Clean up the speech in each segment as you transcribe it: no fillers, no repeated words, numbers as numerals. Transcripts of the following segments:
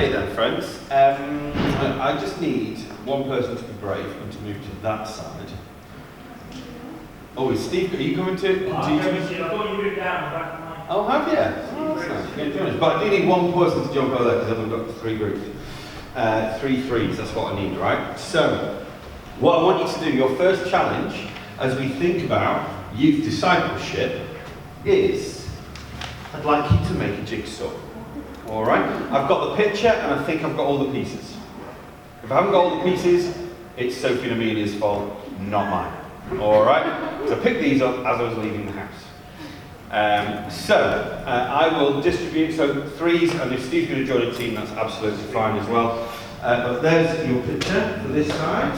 Okay then, friends. I just need one person to be brave and to move to that side. Oh, is Steve, are you coming to... I thought you moved down the back of mine. Oh, have you? Oh, that's nice. You're going to join us. But I do need one person to jump over there because then we've got 3 groups. 3 threes, that's what I need, right? So, what I want you to do, your first challenge, as we think about youth discipleship, is I'd like you to make a jigsaw. Alright? I've got the picture and I think I've got all the pieces. If I haven't got all the pieces, it's Sophie and Amelia's fault, not mine. Alright? So I picked these up as I was leaving the house. I will distribute, so 3s, and if Steve's going to join a team, that's absolutely fine as well. But there's your picture for this side.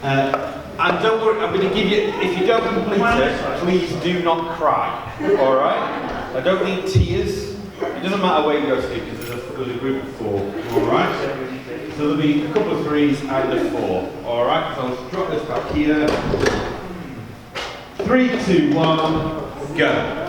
And don't worry, I'm going to give you, if you don't complete it, please do not cry. Alright? I don't need tears. It doesn't matter where you go, Steve, because there's a group of 4. Alright? So there'll be a couple of 3s and a 4. Alright? So I'll drop this back here. 3, 2, 1, go.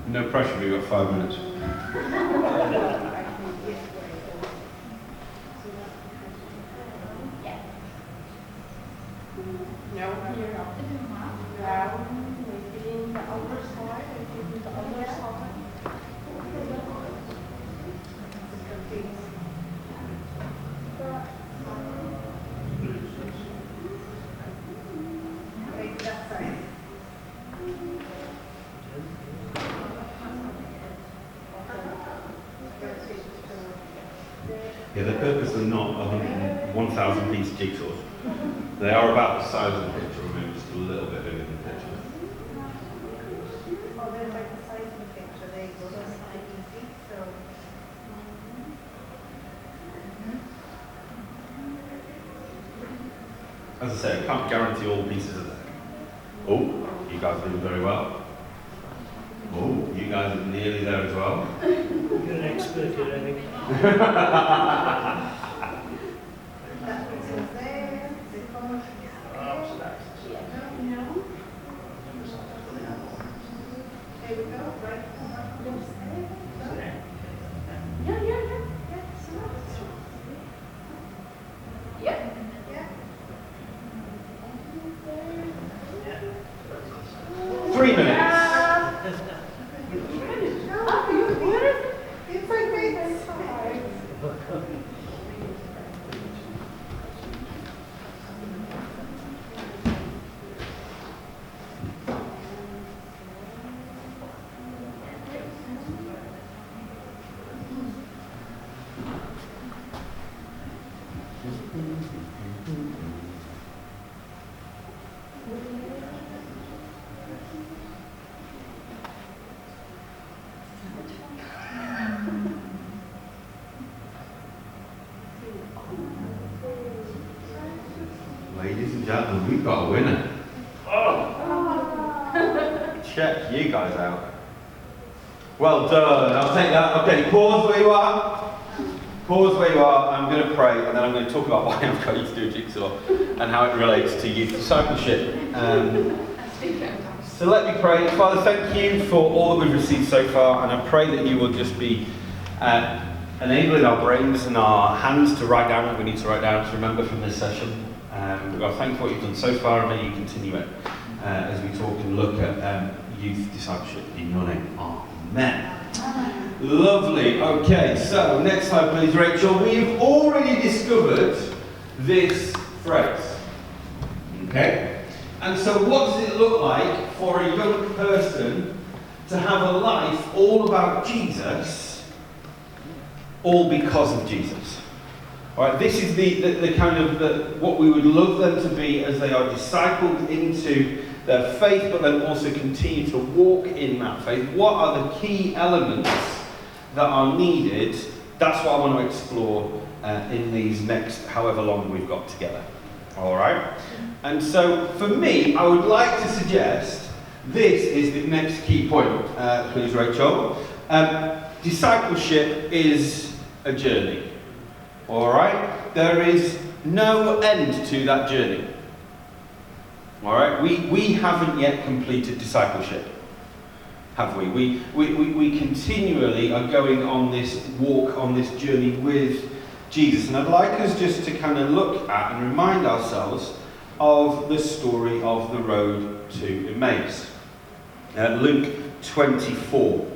No pressure, we've got 5 minutes. Yeah, the purpose are not 1,000 piece jigsaws. They are about the size of the picture, or maybe just a little bit bigger than the picture. Oh, they're like the size of the picture, they go to the side easy, so. As I say, I can't guarantee all the pieces are there. Oh, you guys are doing very well. Oh, you guys are nearly there as well. You're an expert here, I think. That person's there, they come. There we go, right? Yeah. 3 minutes. It's like great, that's fine. Ladies and gentlemen. that, and we've got a winner. Oh, Check you guys out. Well done. I'll take that. Okay, pause where you are. Pause where you are. I'm going to pray, and then I'm going to talk about why I've got you to do a jigsaw and how it relates to youth discipleship. So let me pray. Father, thank you for all that we've received so far, and I pray that you will just be enabling our brains and our hands to write down what we need to write down, to remember from this session. God, thank you for what you've done so far, and may you continue it as we talk and look at youth discipleship in your name. Amen. Lovely. Okay, so next slide, please, Rachel. We've already discovered this phrase. Okay? And so what does it look like for a young person to have a life all about Jesus, all because of Jesus? All right, this is the kind of what we would love them to be as they are discipled into their faith, but then also continue to walk in that faith. What are the key elements that are needed? That's what I want to explore in these next however long we've got together. All right? And so for me, I would like to suggest this is the next key point. Please, Rachel. Discipleship is a journey. All right? There is no end to that journey. All right? We haven't yet completed discipleship, have we? We continually are going on this walk, on this journey with Jesus. And I'd like us just to kind of look at and remind ourselves of the story of the road to Emmaus. Luke 24.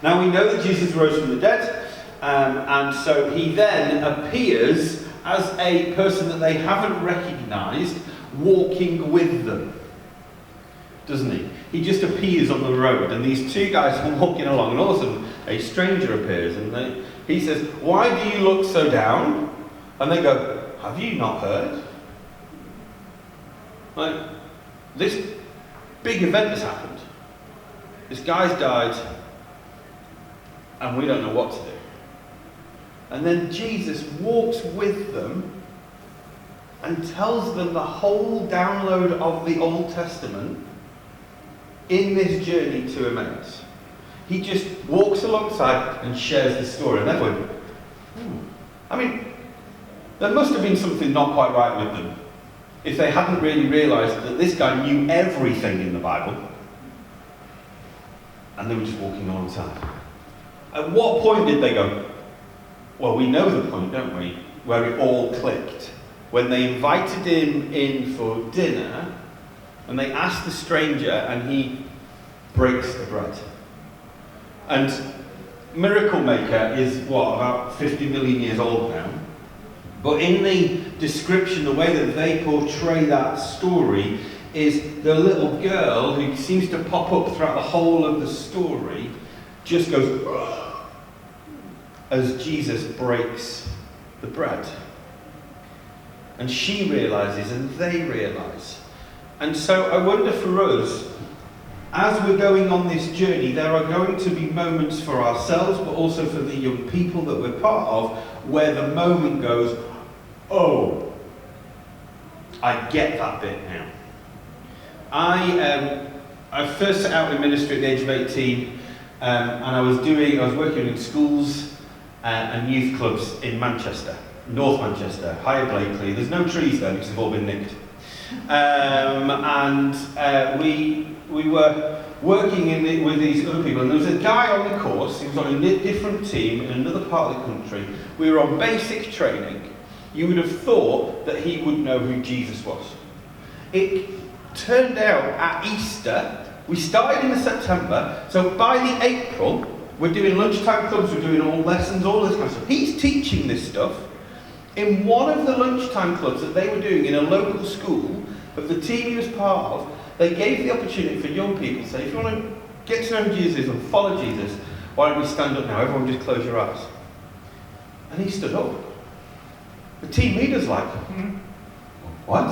Now we know that Jesus rose from the dead, and so he then appears as a person that they haven't recognised, walking with them, doesn't he? He just appears on the road, and these two guys are walking along, and all of a sudden a stranger appears, and he says, "Why do you look so down?" And they go, "Have you not heard? Like, this big event has happened. This guy's died, and we don't know what to do." And then Jesus walks with them and tells them the whole download of the Old Testament in this journey to Emmaus. He just walks alongside and shares the story. And they're going, I mean, there must have been something not quite right with them if they hadn't really realised that this guy knew everything in the Bible and they were just walking alongside. At what point did they go, well, we know the point, don't we, where it all clicked? When they invited him in for dinner, and they asked the stranger, and he breaks the bread. And Miracle Maker is, about 50 million years old now? But in the description, the way that they portray that story is the little girl who seems to pop up throughout the whole of the story just goes as Jesus breaks the bread. And she realises, and they realise. And so I wonder for us, as we're going on this journey, there are going to be moments for ourselves, but also for the young people that we're part of, where the moment goes, oh, I get that bit now. I first set out in ministry at the age of 18, and I was working in schools and youth clubs in Manchester, North Manchester, Higher Blakely. There's no trees there because they've all been nicked. We were working with these other people, and there was a guy on the course. He was on a different team in another part of the country. We were on basic training. You would have thought that he would know who Jesus was. It turned out at Easter, we started in the September, so by the April, we're doing lunchtime clubs, we're doing all lessons, all this kind of stuff. He's teaching this stuff. In one of the lunchtime clubs that they were doing in a local school, of the team he was part of, they gave the opportunity for young people to say, if you want to get to know who Jesus is and follow Jesus, why don't we stand up now? Everyone just close your eyes. And he stood up. The team leader's like, what?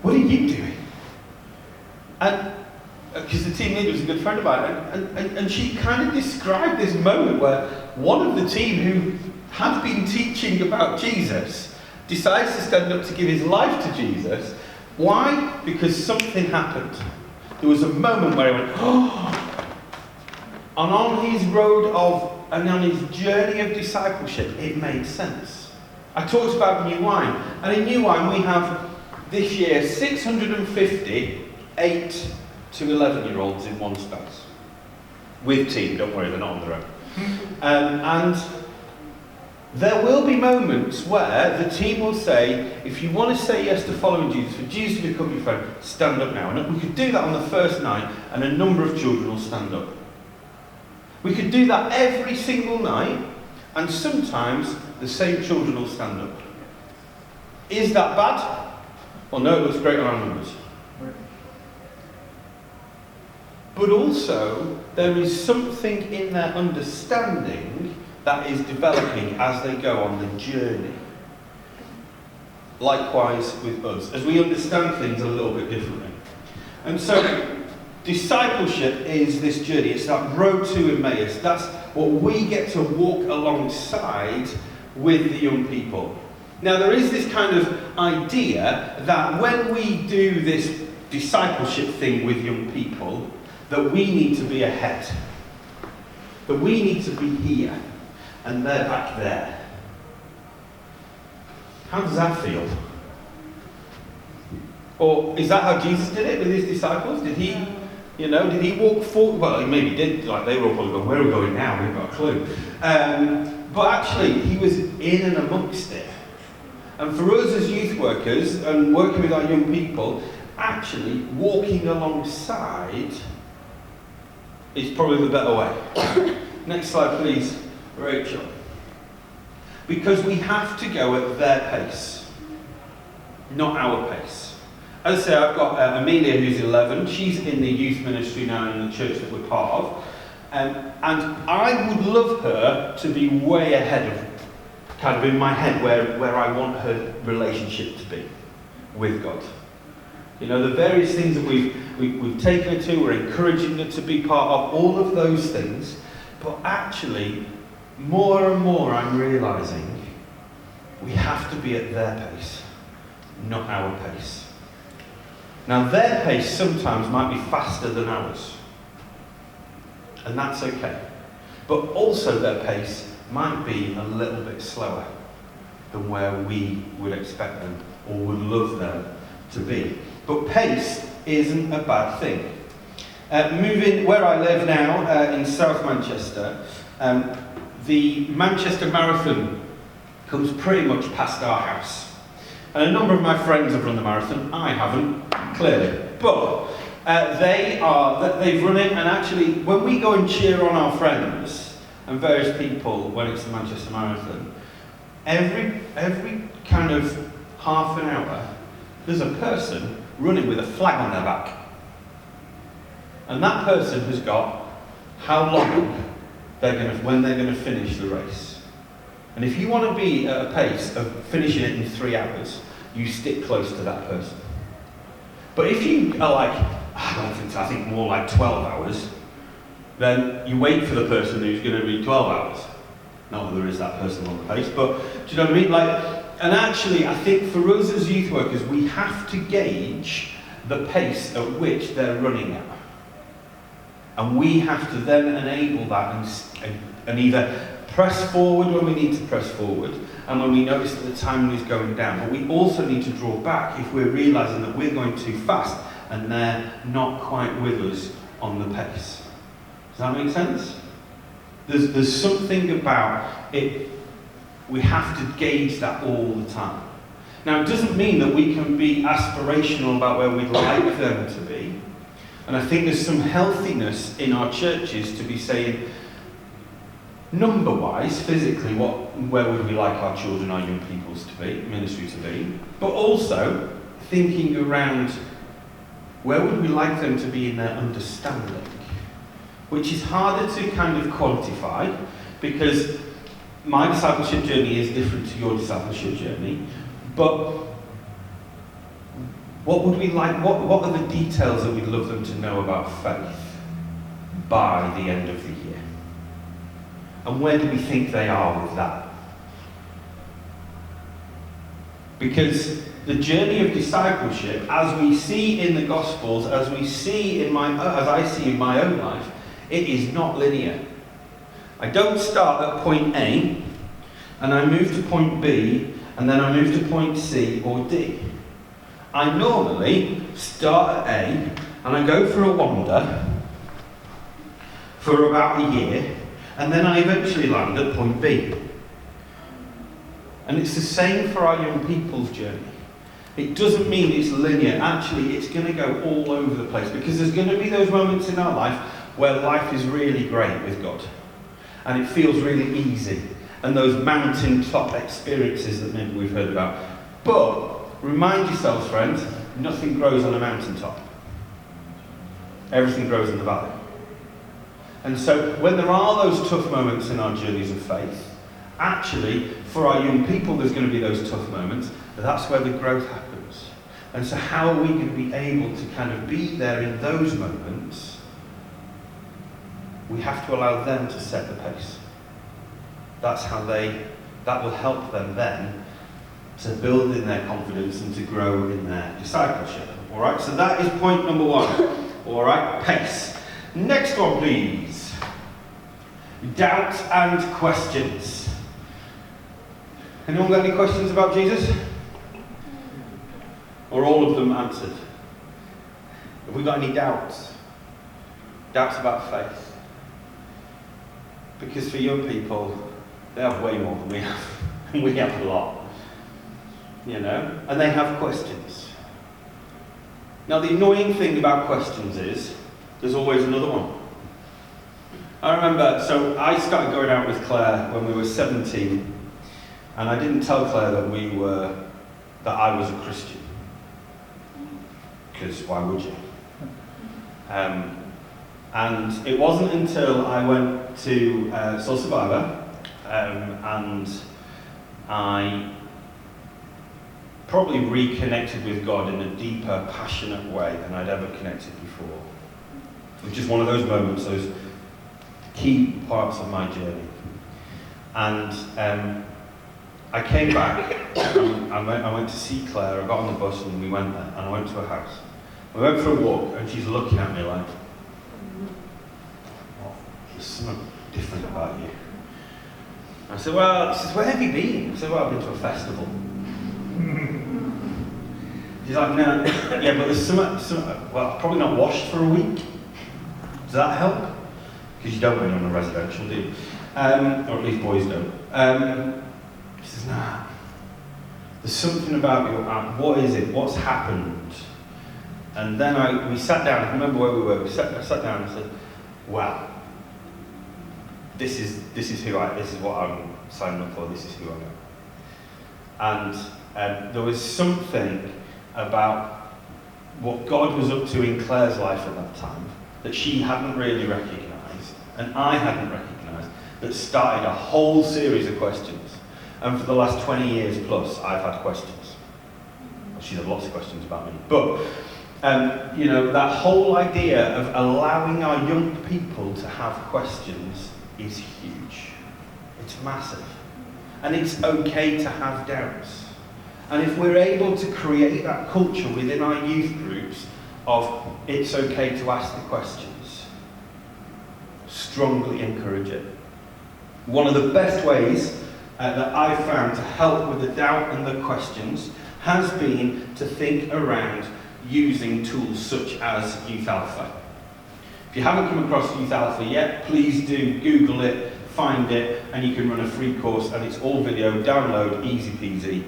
What are you doing? And because the team leader was a good friend of mine, and she kind of described this moment where one of the team who had been teaching about Jesus decides to stand up to give his life to Jesus. Why? Because something happened. There was a moment where he went, oh! And on his road of, and on his journey of discipleship, it made sense. I talked about new wine. And in new wine, we have this year 650 8 to 11-year-olds in one space. With team, don't worry, they're not on their own. And there will be moments where the team will say, if you want to say yes to following Jesus, for Jesus to become your friend, stand up now. And we could do that on the first night, and a number of children will stand up. We could do that every single night, and sometimes the same children will stand up. Is that bad? Well, no, it looks great on our numbers. But also, there is something in their understanding that is developing as they go on the journey. Likewise with us, as we understand things a little bit differently. And so, discipleship is this journey. It's that road to Emmaus. That's what we get to walk alongside with the young people. Now, there is this kind of idea that when we do this discipleship thing with young people, that we need to be ahead. That we need to be here, and they're back there. How does that feel? Or is that how Jesus did it with his disciples? Did he walk forward? Well, he maybe did. Like, they were all probably going, where are we going now? We've got a clue. But actually, he was in and amongst it. And for us as youth workers, and working with our young people, actually walking alongside is probably the better way. Next slide, please, Rachel. Because we have to go at their pace, not our pace. As I say, I've got Amelia, who's 11. She's in the youth ministry now in the church that we're part of. And I would love her to be way ahead of, kind of in my head, where I want her relationship to be with God. You know, the various things that we've taken her to, we're encouraging her to be part of, all of those things. But actually, more and more I'm realising we have to be at their pace, not our pace. Now, their pace sometimes might be faster than ours. And that's okay. But also their pace might be a little bit slower than where we would expect them or would love them to be. But pace isn't a bad thing. Moving where I live now, in South Manchester, the Manchester Marathon comes pretty much past our house. And a number of my friends have run the marathon. I haven't, clearly. But they've run it, and actually, when we go and cheer on our friends and various people when it's the Manchester Marathon, every kind of half an hour, there's a person running with a flag on their back. And that person has got how long when they're going to finish the race. And if you want to be at a pace of finishing it in 3 hours, you stick close to that person. But if you are like, I think more like 12 hours, then you wait for the person who's going to be 12 hours. Not that there is that person on the pace, but do you know what I mean? And actually, I think for us as youth workers, we have to gauge the pace at which they're running at. And we have to then enable that and either press forward when we need to press forward, and when we notice that the timing is going down. But we also need to draw back if we're realising that we're going too fast and they're not quite with us on the pace. Does that make sense? There's something about it. We have to gauge that all the time. Now, it doesn't mean that we can be aspirational about where we'd like them to be. And I think there's some healthiness in our churches to be saying, number-wise, physically, where would we like our children, our young peoples to be, ministry to be, but also thinking around where would we like them to be in their understanding, which is harder to kind of quantify, because my discipleship journey is different to your discipleship journey, but what would we like, what are the details that we'd love them to know about faith by the end of the year? And where do we think they are with that? Because the journey of discipleship, as we see in the Gospels, as I see in my own life, it is not linear. I don't start at point A, and I move to point B, and then I move to point C or D. I normally start at A, and I go for a wander for about a year, and then I eventually land at point B. And it's the same for our young people's journey. It doesn't mean it's linear. Actually, it's going to go all over the place, because there's going to be those moments in our life where life is really great with God, and it feels really easy, and those mountaintop experiences that maybe we've heard about. But remind yourselves, friends, nothing grows on a mountaintop. Everything grows in the valley. And so when there are those tough moments in our journeys of faith, actually, for our young people, there's going to be those tough moments, but that's where the growth happens. And so how are we going to be able to kind of be there in those moments? We have to allow them to set the pace. That will help them then to build in their confidence and to grow in their discipleship. All right, so that is point number one. All right, pace. Next one, please. Doubt and questions. Anyone got any questions about Jesus? Or all of them answered? Have we got any doubts? Doubts about faith? Because for young people, they have way more than we have. And we have a lot. You know? And they have questions. Now, the annoying thing about questions is, there's always another one. I remember, so I started going out with Claire when we were 17, and I didn't tell Claire that I was a Christian. Because why would you? And it wasn't until I went to Soul Survivor, and I probably reconnected with God in a deeper, passionate way than I'd ever connected before. Which is one of those moments, those key parts of my journey. And I came back, and I went to see Claire. I got on the bus and we went there, and I went to her house. We went for a walk, and she's looking at me like, oh, there's something different about you. I said, well, she says, where have you been? I said, well, I've been to a festival. She's like, no, yeah, but there's some, well, probably not washed for a week. Does that help? Because you don't when you're on a residential, do you? Or at least boys don't. She says, nah, there's something about your aunt. What is it? What's happened? And then we sat down. I remember where we were. I sat down and said, well, this is what I'm signing up for. This is who I am. And there was something about what God was up to in Claire's life at that time that she hadn't really recognised, and I hadn't recognised, that started a whole series of questions. And for the last 20 years plus, I've had questions. Well, she's had lots of questions about me. But, you know, that whole idea of allowing our young people to have questions is huge. It's massive. And it's okay to have doubts. And if we're able to create that culture within our youth groups of it's okay to ask the questions, strongly encourage it. One of the best ways that I've found to help with the doubt and the questions has been to think around using tools such as Youth Alpha. If you haven't come across Youth Alpha yet, please do Google it, find it, and you can run a free course, and it's all video, download, easy peasy.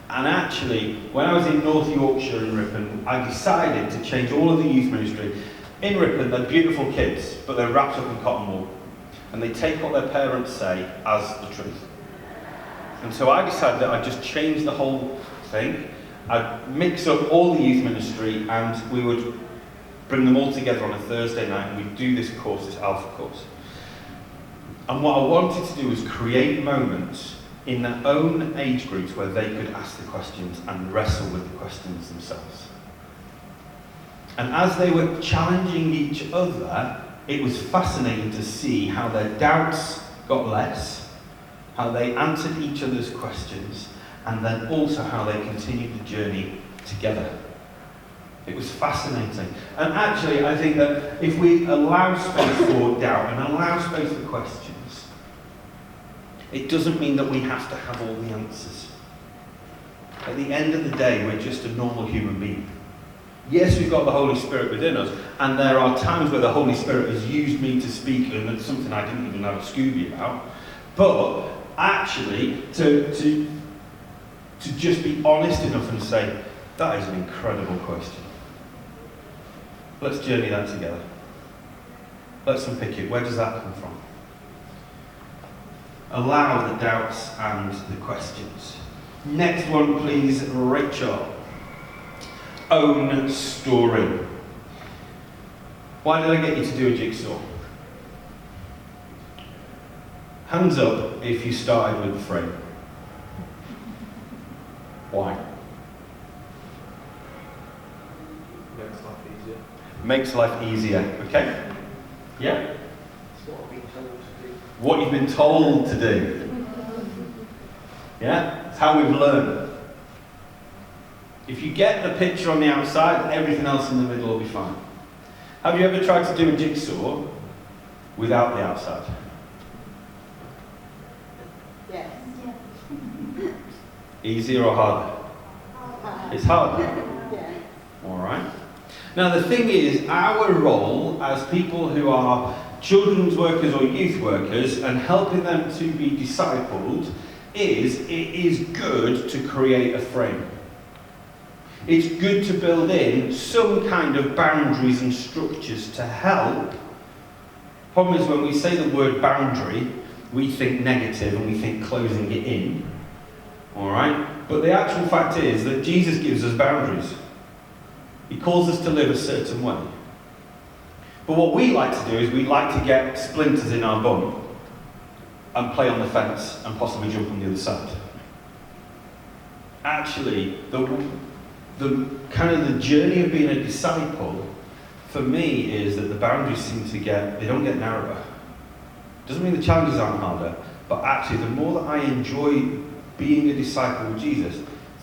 And actually, when I was in North Yorkshire in Ripon, I decided to change all of the youth ministry. In Ripon, they're beautiful kids, but they're wrapped up in cotton wool. And they take what their parents say as the truth. And so I decided that I'd just change the whole thing. I'd mix up all the youth ministry, and we would bring them all together on a Thursday night, and we'd do this course, this Alpha course. And what I wanted to do was create moments in their own age groups where they could ask the questions and wrestle with the questions themselves. And as they were challenging each other, it was fascinating to see how their doubts got less, how they answered each other's questions, and then also how they continued the journey together. It was fascinating. And actually, I think that if we allow space for doubt and allow space for questions, it doesn't mean that we have to have all the answers. At the end of the day, we're just a normal human being. Yes, we've got the Holy Spirit within us, and there are times where the Holy Spirit has used me to speak, and it's something I didn't even have a Scooby about. But actually, to just be honest enough and say, that is an incredible question. Let's journey that together. Let's unpick it. Where does that come from? Allow the doubts and the questions. Next one, please, Rachel. Own story. Why did I get you to do a jigsaw? Hands up if you started with the frame. Why? Makes life easier. Makes life easier, okay? Yeah? It's what I've been told to do. What you've been told to do. Yeah? It's how we've learned. If you get the picture on the outside, everything else in the middle will be fine. Have you ever tried to do a jigsaw without the outside? Yes. Easier or harder? It's harder. Yeah. Alright. Now the thing is, our role as people who are children's workers or youth workers and helping them to be discipled is, it is good to create a frame. It's good to build in some kind of boundaries and structures to help. Problem is when we say the word boundary, we think negative and we think closing it in. Alright? But the actual fact is that Jesus gives us boundaries. He calls us to live a certain way. But what we like to do is we like to get splinters in our bum and play on the fence and possibly jump on the other side. Actually, the kind of the journey of being a disciple for me is that the boundaries seem to they don't get narrower. Doesn't mean the challenges aren't harder, but actually the more that I enjoy being a disciple of Jesus,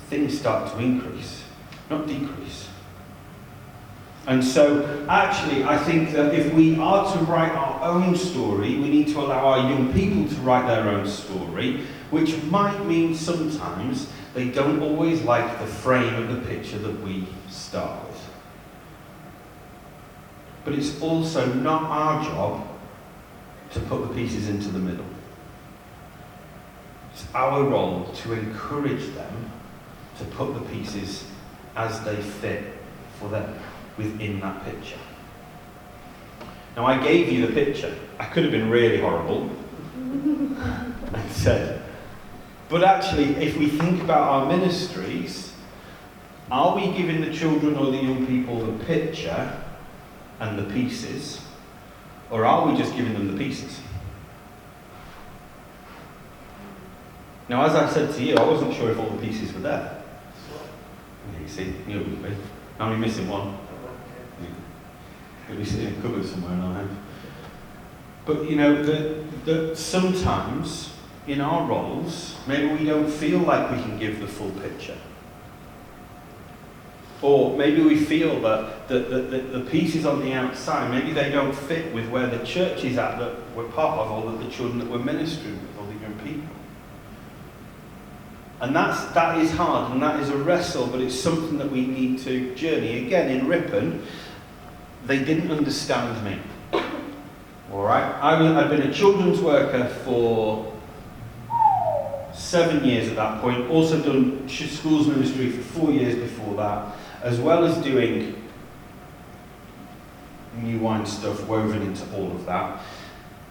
things start to increase, not decrease. And so, actually, I think that if we are to write our own story, we need to allow our young people to write their own story, which might mean sometimes they don't always like the frame of the picture that we start with. But it's also not our job to put the pieces into the middle. It's our role to encourage them to put the pieces as they fit for them within that picture. Now I gave you the picture. I could have been really horrible and said, but actually if we think about our ministries, are we giving the children or the young people the picture and the pieces, or are we just giving them the pieces? Now, as I said to you, I wasn't sure if all the pieces were there. You see, you're with me. I'm only missing one. It'll be sitting in a cupboard somewhere in our house. But you know, that sometimes in our roles, maybe we don't feel like we can give the full picture. Or maybe we feel that the pieces on the outside, maybe they don't fit with where the church is at that we're part of, or that the children that we're ministering with, or the young people. And that is hard, and that is a wrestle, but it's something that we need to journey. Again, in Ripon, they didn't understand me. All right? I'd been a children's worker for 7 years at that point, also done schools ministry for 4 years before that, as well as doing new wine stuff woven into all of that.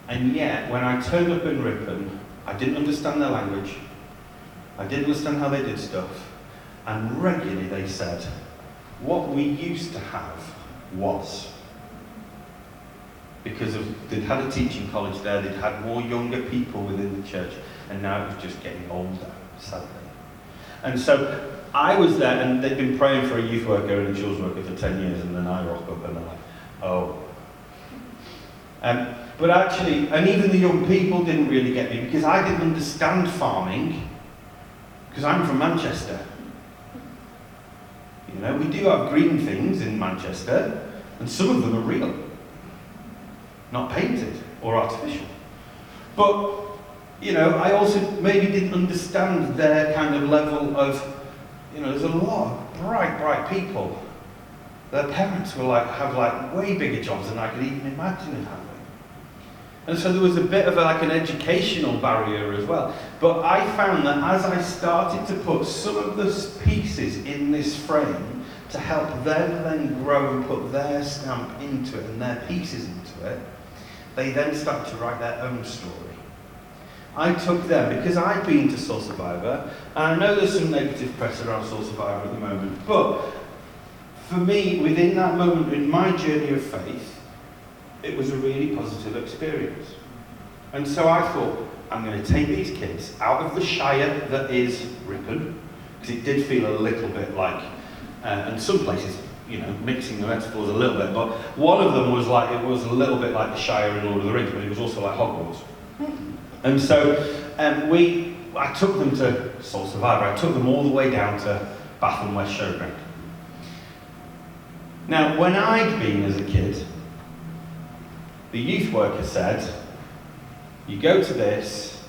And yet, when I turned up in Ripon, I didn't understand their language. I didn't understand how they did stuff. And regularly they said, what we used to have was. Because they'd had a teaching college there, they'd had more younger people within the church, and now it was just getting older, sadly. And so I was there, and they'd been praying for a youth worker and a children's worker for 10 years, and then I rock up and they're like, oh. But actually, and even the young people didn't really get me, because I didn't understand farming Because I'm from Manchester. You know, we do have green things in Manchester, and some of them are real, not painted or artificial. But, you know, I also maybe didn't understand their kind of level of, you know, there's a lot of bright people. Their parents were have way bigger jobs than I could even imagine in having. And so there was a bit of an educational barrier as well. But I found that as I started to put some of the pieces in this frame to help them then grow and put their stamp into it and their pieces into it, they then started to write their own story. I took them, because I'd been to Soul Survivor, and I know there's some negative press around Soul Survivor at the moment, but for me, within that moment in my journey of faith, it was a really positive experience. And so I thought, I'm going to take these kids out of the shire that is Ripon, because it did feel a little bit like, and some places, you know, mixing the metaphors a little bit, but one of them was it was a little bit like the Shire in Lord of the Rings, but it was also like Hogwarts. And so I took them to Soul Survivor. I took them all the way down to Bath and West Showground. Now, when I'd been as a kid, the youth worker said, you go to this,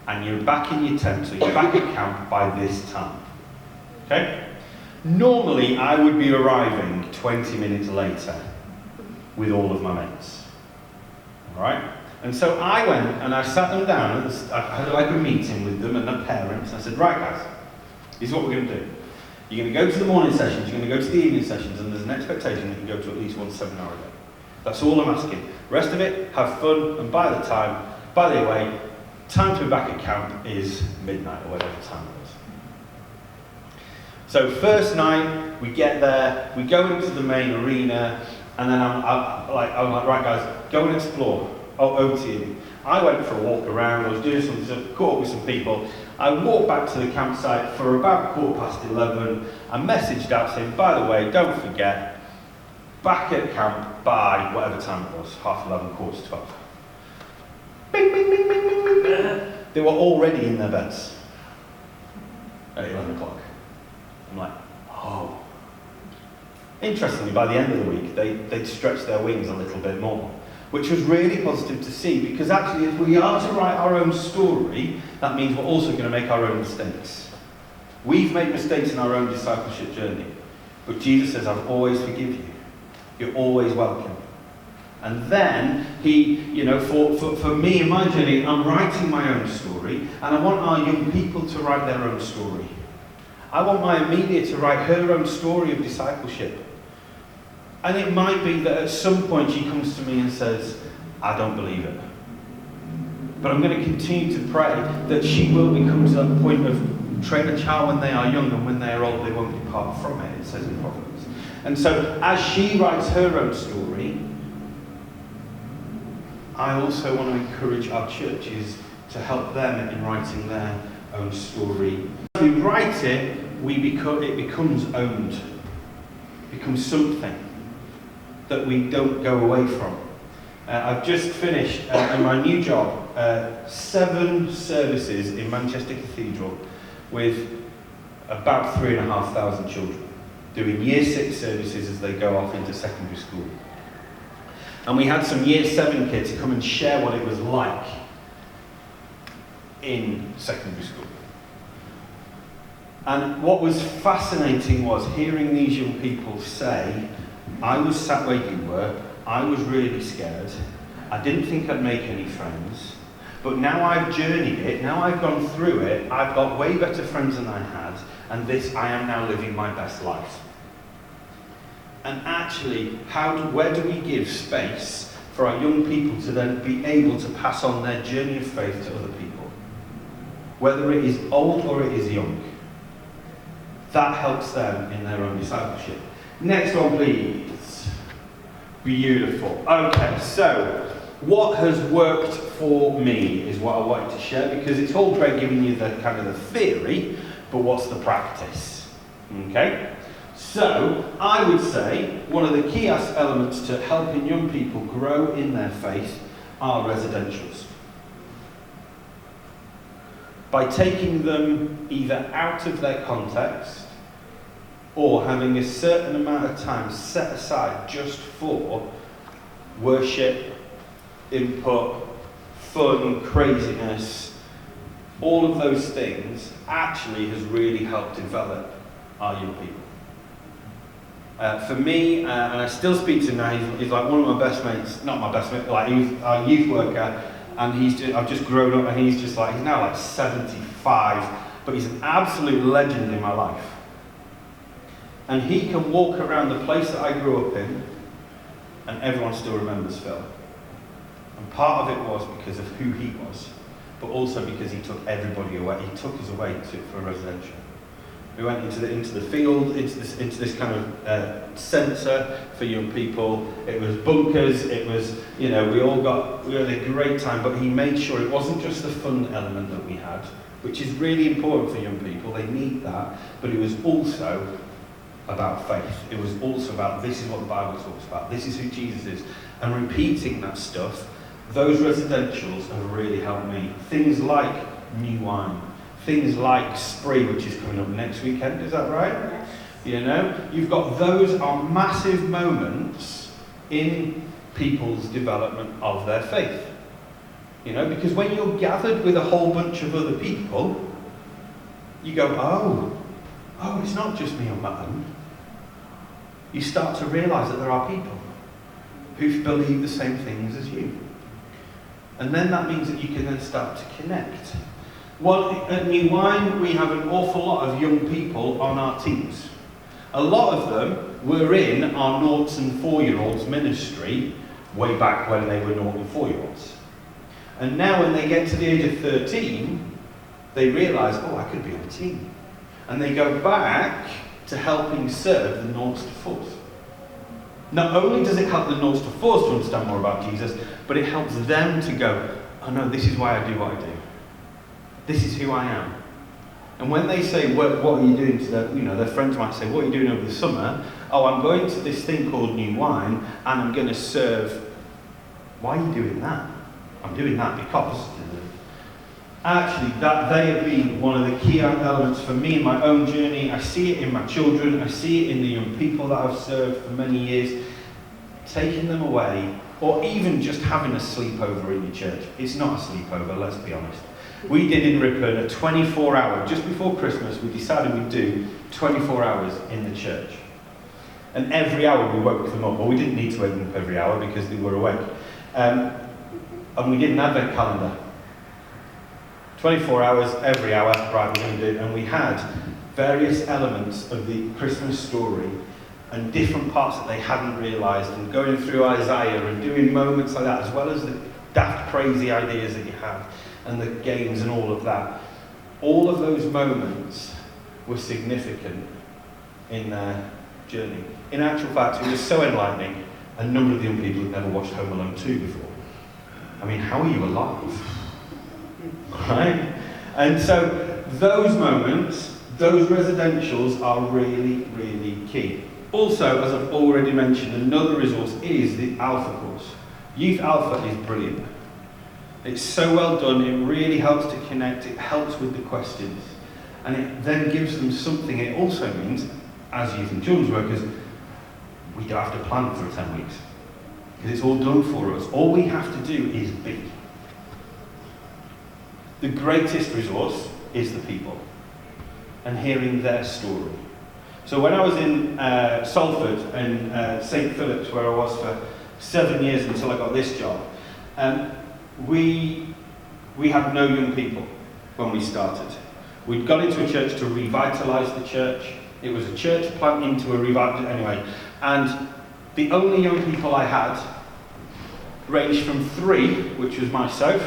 and you're back in your tent, so you're back at camp by this time. Okay? Normally, I would be arriving 20 minutes later with all of my mates. All right? And so I went and I sat them down, and I had a meeting with them and their parents, and I said, right guys, this is what we're going to do. You're going to go to the morning sessions, you're going to go to the evening sessions, and there's an expectation that you go to at least one seminar a day. That's all I'm asking. Rest of it, have fun, and by the way, time to be back at camp is midnight or whatever time it is. So first night, we get there, we go into the main arena, and then I'm like, right guys, go and explore. Over to you. I went for a walk around, I was doing something, caught up with some people. I walked back to the campsite for about 11:15. I messaged out saying, by the way, don't forget, back at camp by whatever time it was, 11:30, 11:45. Bing, bing, bing, bing, bing, bing. They were already in their beds at 11 o'clock. I'm like, oh. Interestingly, by the end of the week, they'd stretched their wings a little bit more, which was really positive to see, because actually if we are to write our own story, that means we're also going to make our own mistakes. We've made mistakes in our own discipleship journey, but Jesus says, I've always forgiven you. You're always welcome. And then he, you know, for me in my journey, I'm writing my own story, and I want our young people to write their own story. I want my Amelia to write her own story of discipleship. And it might be that at some point she comes to me and says, I don't believe it. But I'm going to continue to pray that she will become to that point of train a child when they are young, and when they are old they won't depart from it, it says in Proverbs. And so as she writes her own story, I also want to encourage our churches to help them in writing their own story. As we write it, it becomes owned. It becomes something that we don't go away from. I've just finished in my new job 7 services in Manchester Cathedral with about 3,500 children, doing year 6 services as they go off into secondary school. And we had some year 7 kids come and share what it was like in secondary school. And what was fascinating was hearing these young people say, I was sat where you were, I was really scared, I didn't think I'd make any friends, but now I've journeyed it, now I've gone through it, I've got way better friends than I had, and I am now living my best life. And actually, where do we give space for our young people to then be able to pass on their journey of faith to other people? Whether it is old or it is young. That helps them in their own discipleship. Next one, please. Beautiful. Okay, so what has worked for me is what I wanted to share, because it's all great giving you the kind of the theory, but what's the practice? Okay? So, I would say one of the key elements to helping young people grow in their faith are residentials. by taking them either out of their context or having a certain amount of time set aside just for worship, input, fun, craziness, all of those things actually has really helped develop our young people. For me, and I still speak to him now, he's like one of my best mates, not my best mate, like he's our youth worker, and I've just grown up, and he's now like 75, but he's an absolute legend in my life. And he can walk around the place that I grew up in, and everyone still remembers Phil. And part of it was because of who he was, but also because he took everybody away. He took us away for residential. We went into the field, into this kind of centre for young people. It was bunkers. It was, we had a great time. But he made sure it wasn't just the fun element that we had, which is really important for young people. They need that. But it was also about faith. It was also about, this is what the Bible talks about. This is who Jesus is. And repeating that stuff, those residentials have really helped me. Things like New Wine. Things like Spree, which is coming up next weekend, is that right? Yes. You've got those are massive moments in people's development of their faith. Because when you're gathered with a whole bunch of other people, you go, oh, it's not just me on my own. You start to realise that there are people who believe the same things as you. And then that means that you can then start to connect. Well, at New Wine, we have an awful lot of young people on our teams. A lot of them were in our 0 and 4-year-olds ministry way back when they were 0 and 4-year-olds. And now when they get to the age of 13, they realise, I could be on a team. And they go back to helping serve the 0 to 4s. Not only does it help the 0 to 4s to understand more about Jesus, but it helps them to go, no, this is why I do what I do. This is who I am. And when they say, what are you doing to their friends might say, what are you doing over the summer? I'm going to this thing called New Wine, and I'm going to serve. Why are you doing that? I'm doing that because. Actually, that they have been one of the key elements for me in my own journey. I see it in my children. I see it in the young people that I've served for many years. Taking them away, or even just having a sleepover in your church. It's not a sleepover, let's be honest. We did in Ripon a 24-hour, just before Christmas, we decided we'd do 24 hours in the church. And every hour we woke them up. Well, we didn't need to wake them up every hour because they were awake. And we did an advent calendar. 24 hours, every hour, right, we're going to do it. And we had various elements of the Christmas story and different parts that they hadn't realised, and going through Isaiah and doing moments like that, as well as the daft, crazy ideas that you have, and the games and all of that. All of those moments were significant in their journey. In actual fact, it was so enlightening, a number of the young people had never watched Home Alone 2 before. I mean, how are you alive? Right? And so those moments, those residentials are really, really key. Also, as I've already mentioned, another resource is the Alpha course. Youth Alpha is brilliant. It's so well done, it really helps to connect, it helps with the questions, and it then gives them something. It also means, as youth and children's workers, we don't have to plan for 10 weeks, because it's all done for us. All we have to do is be. The greatest resource is the people, and hearing their story. So when I was in Salford and St. Philip's, where I was for 7 years until I got this job, we had no young people when we started. We'd gone into a church to revitalise the church. It was a church plant into a revival anyway. And the only young people I had ranged from 3, which was myself,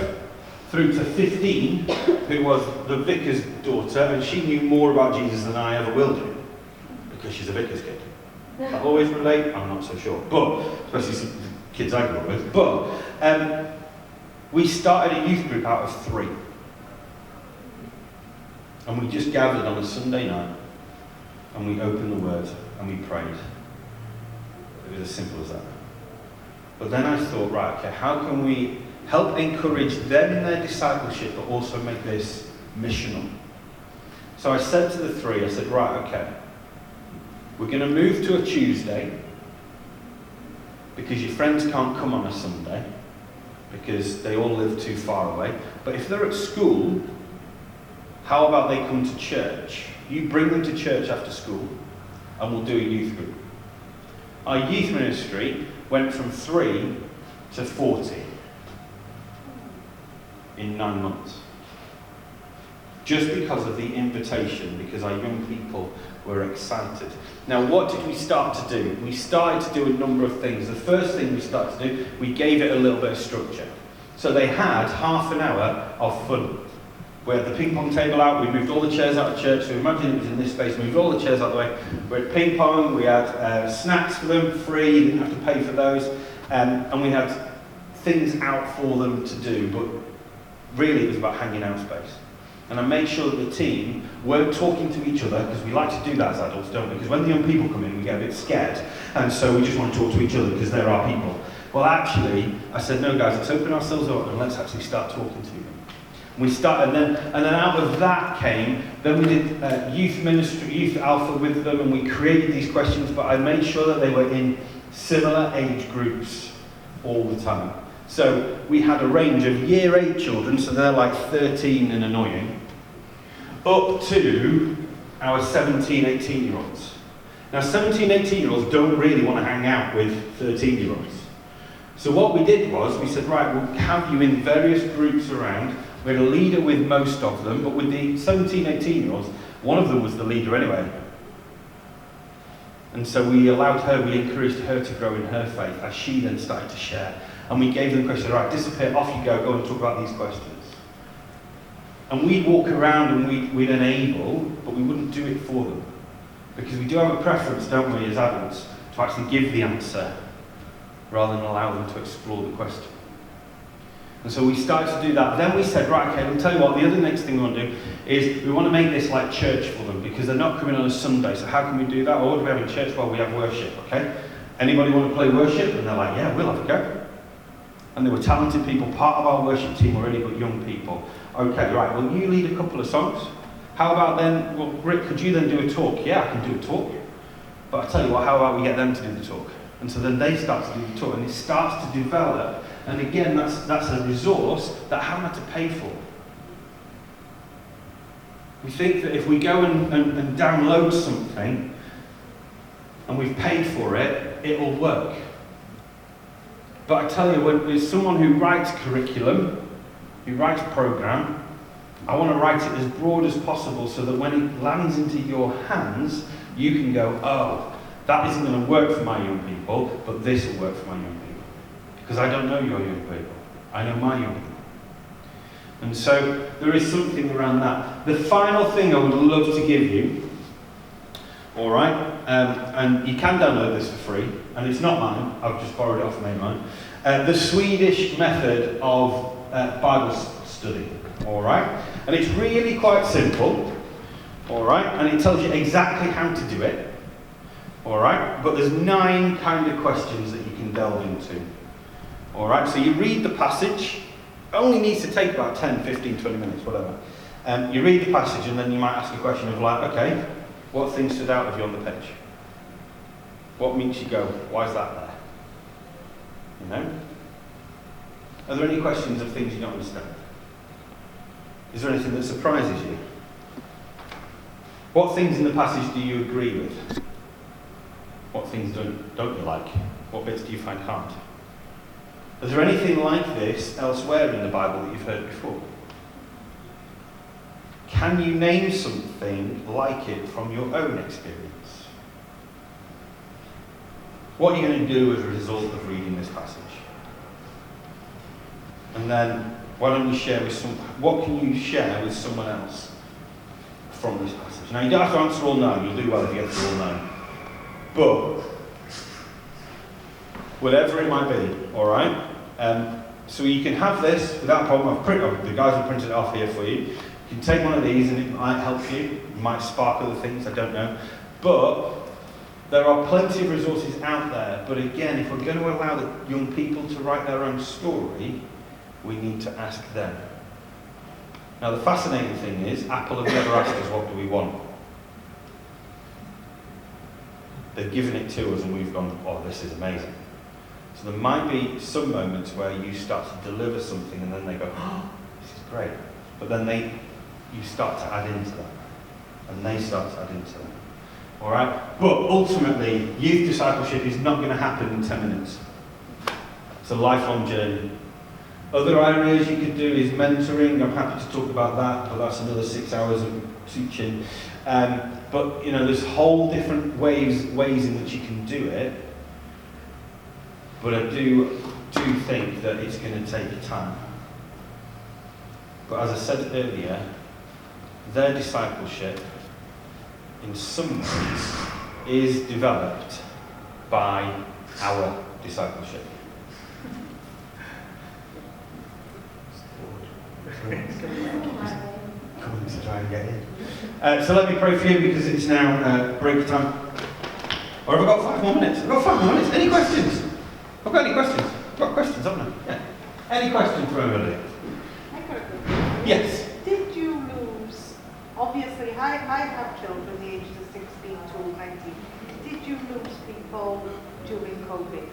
through to 15, who was the vicar's daughter, and she knew more about Jesus than I ever will do, because she's a vicar's kid. I always relate, I'm not so sure, but especially some kids I grew up with. But we started a youth group out of 3. And we just gathered on a Sunday night, and we opened the Word, and we prayed. It was as simple as that. But then I thought, right, okay, how can we help encourage them in their discipleship, but also make this missional. So I said to the three, I said, right, okay, we're going to move to a Tuesday because your friends can't come on a Sunday because they all live too far away. But if they're at school, how about they come to church? You bring them to church after school and we'll do a youth group. Our youth ministry went from 3 to 40 in 9 months. Just because of the invitation, because our young people were excited. Now, what did we start to do? We started to do a number of things. The first thing we started to do, we gave it a little bit of structure. So they had half an hour of fun. We had the ping pong table out, we moved all the chairs out of church, so imagine it was in this space, we moved all the chairs out of the way. We had ping pong, we had snacks for them, free, you didn't have to pay for those, and we had things out for them to do, but really it was about hanging out space. And I made sure that the team weren't talking to each other, because we like to do that as adults, don't we? Because when the young people come in, we get a bit scared, and so we just want to talk to each other because they're our people. Well, actually, I said, no guys, let's open ourselves up and let's actually start talking to them. We started, and then out of that came, then we did youth ministry, youth alpha with them, and we created these questions, but I made sure that they were in similar age groups all the time. So we had a range of year 8 children, so they're like 13 and annoying, up to our 17, 18-year-olds. Now 17, 18-year-olds don't really want to hang out with 13-year-olds. So what we did was, we said, right, we'll have you in various groups around. We had a leader with most of them, but with the 17, 18-year-olds, one of them was the leader anyway. And so we allowed her, we encouraged her to grow in her faith as she then started to share. And we gave them questions, right, disappear, off you go and talk about these questions. And we'd walk around and we'd enable, but we wouldn't do it for them. Because we do have a preference, don't we, as adults, to actually give the answer, rather than allow them to explore the question. And so we started to do that. Then we said, right, okay, I'll tell you what, the other next thing we want to do is we want to make this like church for them, because they're not coming on a Sunday, so how can we do that? Well, what do we have in church? Well, we have worship, okay? Anybody want to play worship? And they're like, yeah, we'll have a go. And there were talented people, part of our worship team already, but young people. Okay, right, well, you lead a couple of songs. How about then, well, Rick, could you then do a talk? Yeah, I can do a talk. But I'll tell you what, how about we get them to do the talk? And so then they start to do the talk, and it starts to develop. And again, that's a resource that I haven't had to pay for. We think that if we go and download something, and we've paid for it, it'll work. But I tell you, when there's someone who writes curriculum, who writes program, I want to write it as broad as possible so that when it lands into your hands, you can go, oh, that isn't going to work for my young people, but this will work for my young people. Because I don't know your young people. I know my young people. And so there is something around that. The final thing I would love to give you, all right, and you can download this for free, and it's not mine, I've just borrowed it off Mainline, the Swedish method of Bible study, all right? And it's really quite simple, all right? And it tells you exactly how to do it, all right? But there's 9 kind of questions that you can delve into, all right? So you read the passage, only needs to take about 10, 15, 20 minutes, whatever. You read the passage and then you might ask a question of like, okay, what things stood out of you on the page? What makes you go, why is that there? You know? Are there any questions of things you don't understand? Is there anything that surprises you? What things in the passage do you agree with? What things don't you like? What bits do you find hard? Is there anything like this elsewhere in the Bible that you've heard before? Can you name something like it from your own experience? What are you going to do as a result of reading this passage? And then, why don't you share with what can you share with someone else from this passage? Now, you don't have to answer all 9. You'll do well if you get through all 9. But, whatever it might be, all right? So you can have this without problem. The guys have printed it off here for you. You can take one of these and it might help you. It might spark other things, I don't know. But there are plenty of resources out there. But again, if we're going to allow the young people to write their own story, we need to ask them. Now, the fascinating thing is, Apple have never asked us what do we want. They've given it to us and we've gone, oh, this is amazing. So there might be some moments where you start to deliver something and then they go, oh, this is great. But then you start to add into that. And they start to add into that. All right? But ultimately, youth discipleship is not going to happen in 10 minutes. It's a lifelong journey. Other areas you could do is mentoring. I'm happy to talk about that, but that's another 6 hours of teaching. But there's whole different ways in which you can do it. But I do think that it's going to take time. But as I said earlier, their discipleship, in some ways, is developed by our discipleship. Coming to try and get in. So let me pray for you because it's now break time. Or have I got 5 more minutes? I've got 5 more minutes. Any questions? I've got any questions? I've got questions, haven't I? Yeah. Any questions from everybody? I got a question. Yes. Did you lose, obviously, I have children the ages of 16 to 19. Did you lose people during COVID?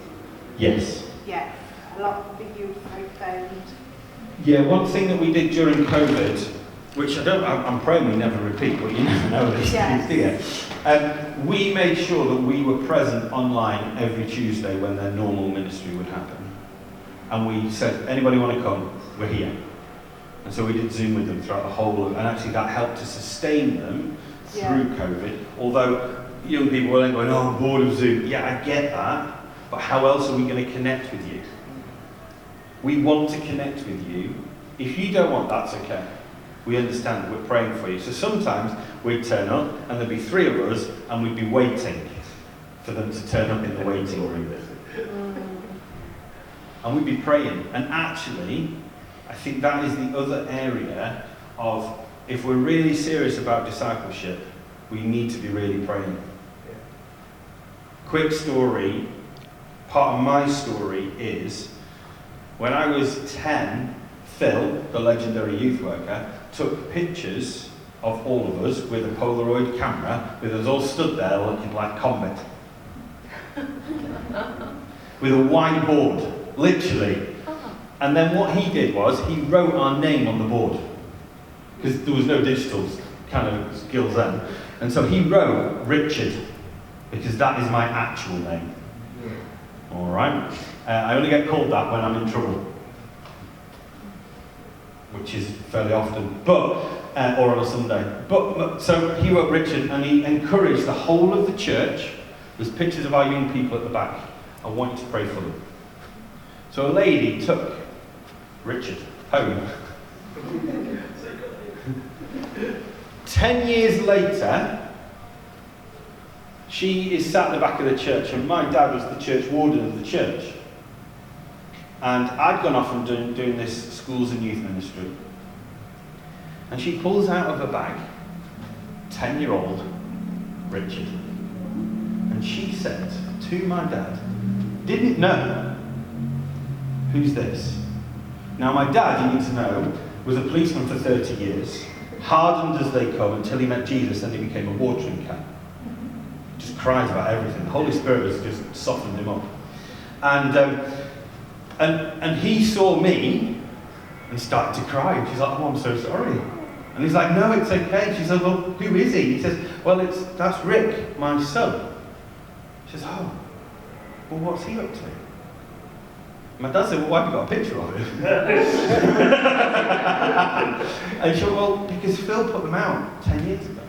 Yes. Yes. A lot of the youth I found. Yeah, one thing that we did during COVID, which I'm praying we never repeat, but you never know these things, do you? We made sure that we were present online every Tuesday when their normal ministry would happen. And we said, anybody want to come? We're here. And so we did Zoom with them throughout the whole of, and actually that helped to sustain them through COVID. Although young people were then going, oh, I'm bored of Zoom. Yeah, I get that, but how else are we going to connect with you? We want to connect with you. If you don't want, that's okay. We understand that we're praying for you. So sometimes we'd turn up and there'd be 3 of us and we'd be waiting for them to turn up in the waiting room. And we'd be praying. And actually, I think that is the other area of, if we're really serious about discipleship, we need to be really praying. Quick story, part of my story is, when I was 10, Phil, the legendary youth worker, took pictures of all of us with a Polaroid camera, with us all stood there looking like combat. With a whiteboard, literally. And then what he did was, he wrote our name on the board. Because there was no digital kind of skills then. And so he wrote Richard, because that is my actual name. All right? I only get called that when I'm in trouble, which is fairly often, but or on a Sunday. But so he wrote Richard, and he encouraged the whole of the church. There's pictures of our young people at the back. I want you to pray for them. So a lady took Richard home. 10 years later, she is sat at the back of the church, and my dad was the church warden of the church. And I'd gone off and doing this schools and youth ministry. And she pulls out of her bag 10-year-old Richard. And she said to my dad, didn't know, who's this? Now my dad, you need to know, was a policeman for 30 years, hardened as they come until he met Jesus, and he became a watering can. Just cries about everything. The Holy Spirit has just softened him up. And he saw me and started to cry. And she's like, oh, I'm so sorry. And he's like, no, it's okay. She said, well, who is he? He says, well, that's Rick, my son. She says, oh, well, what's he up to? My dad said, well, why have you got a picture of him? And she went, well, because Phil put them out 10 years ago.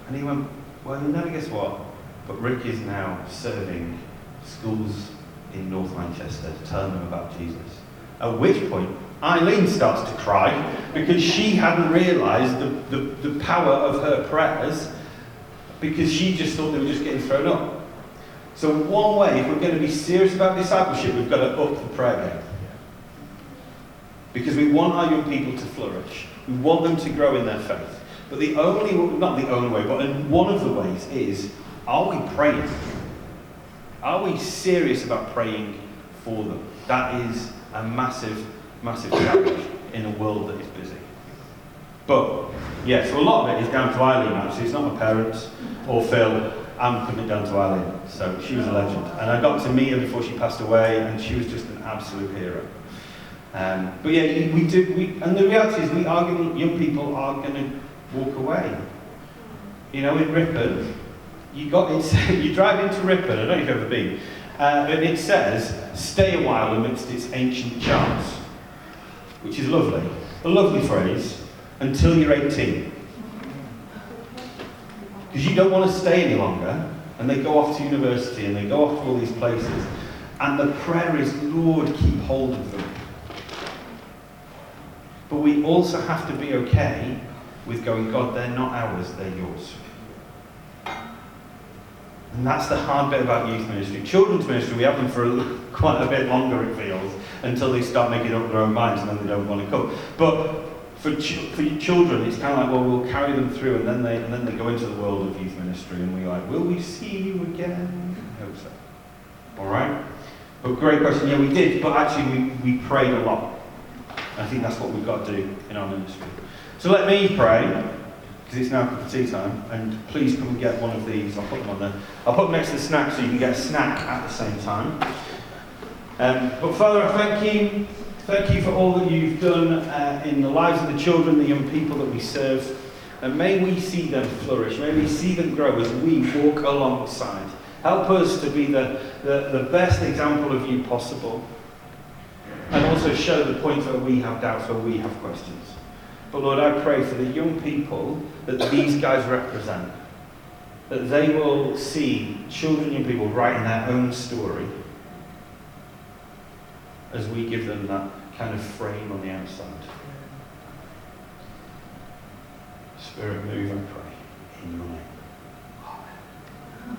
And he went, well, you'll never guess what, but Rick is now serving schools in North Manchester, telling them about Jesus. At which point, Eileen starts to cry because she hadn't realised the power of her prayers, because she just thought they were just getting thrown up. So one way, if we're going to be serious about discipleship, we've got to up the prayer game. Because we want our young people to flourish. We want them to grow in their faith. But the only, not the only way, but one of the ways is, are we praying? Are we serious about praying for them? That is a massive, massive challenge. in a world that is busy. But, yeah, so a lot of it is down to Eileen, actually. It's not my parents or Phil. I'm putting it down to Eileen. So she was a legend. And I got to meet her before she passed away, and she was just an absolute hero. But yeah, and the reality is young people are going to walk away. You know, in Ripon, you drive into Ripon, I don't know if you've ever been, but it says, stay a while amidst its ancient charms, which is lovely. A lovely phrase, until you're 18. Because you don't want to stay any longer, and they go off to university, and they go off to all these places, and the prayer is, Lord, keep hold of them. But we also have to be okay with going, God, they're not ours, they're yours. And that's the hard bit about youth ministry. Children's ministry, we have them for quite a bit longer, it feels, until they start making up their own minds and then they don't want to come. But for your children, it's kind of like, well, we'll carry them through, and then they go into the world of youth ministry, and we're like, will we see you again? I hope so. All right? But great question. Yeah, we did, but actually we prayed a lot. I think that's what we've got to do in our ministry. So let me pray, because it's now cup of tea time, and please come and get one of these. I'll put them on there. I'll put them next to the snack so you can get a snack at the same time. But Father, I thank you. Thank you for all that you've done in the lives of the children, the young people that we serve. And may we see them flourish. May we see them grow as we walk alongside. Help us to be the best example of you possible. And also show the points where we have doubts, where we have questions. But Lord, I pray for the young people that these guys represent. That they will see children and young people writing their own story as we give them that kind of frame on the outside. Spirit, move, I pray, in your name.